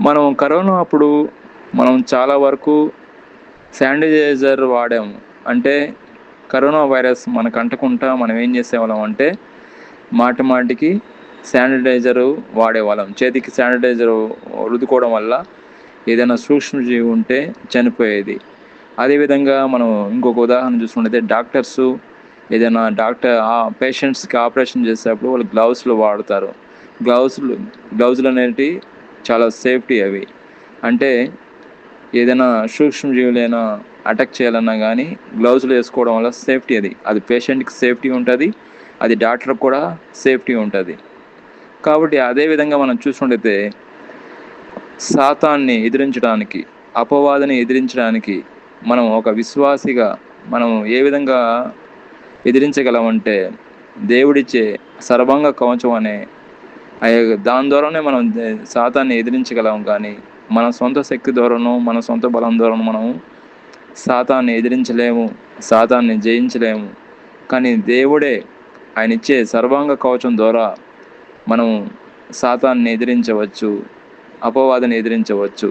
మనం కరోనా అప్పుడు మనం చాలా వరకు శానిటైజర్ వాడాము. అంటే కరోనా వైరస్ మనకు అంటకుండా మనం ఏం చేసేవాళ్ళం అంటే మాటి మాటికి శానిటైజరు వాడేవాళ్ళం. చేతికి శానిటైజరు రుద్దుకోవడం వల్ల ఏదైనా సూక్ష్మజీవి ఉంటే చనిపోయేది. అదేవిధంగా మనం ఇంకొక ఉదాహరణ చూసుకున్నట్లయితే డాక్టర్సు ఏదైనా పేషెంట్స్‌కి ఆపరేషన్ చేసేటప్పుడు వాళ్ళు గ్లౌస్‌లు వాడతారు. గ్లౌస్‌లు గ్లౌజులనేటివి చాలా సేఫ్టీ అవి. అంటే ఏదైనా సూక్ష్మజీవులైనా అటాక్ చేయాలన్నా గానీ గ్లౌజులు ఏసుకోవడం వల్ల సేఫ్టీ అది. అది పేషెంట్‌కి సేఫ్టీ ఉంటది. అది డాక్టర్‌కి కూడా సేఫ్టీ ఉంటది. కాబట్టి అదే విధంగా మనం చూసుకున్నట్టయితే సాతాన్ని ఎదిరించడానికి, అపవాదిని ఎదిరించడానికి మనం ఒక విశ్వాసిగా మనం ఏ విధంగా ఎదిరించగలమంటే దేవుడిచ్చే సర్వాంగ కవచం అనే దాని ద్వారానే మనం సాతాన్ని ఎదిరించగలం కానీ మన సొంత శక్తి ద్వారానో మన సొంత బలం ద్వారానో మనం సాతాన్ని ఎదిరించలేము, సాతాన్ని జయించలేము. కానీ దేవుడే ఆయన ఇచ్చే సర్వాంగ కవచం ద్వారా మనం సాతాన్ని ఎదిరించవచ్చు, అపవాదిని ఎదిరించవచ్చు.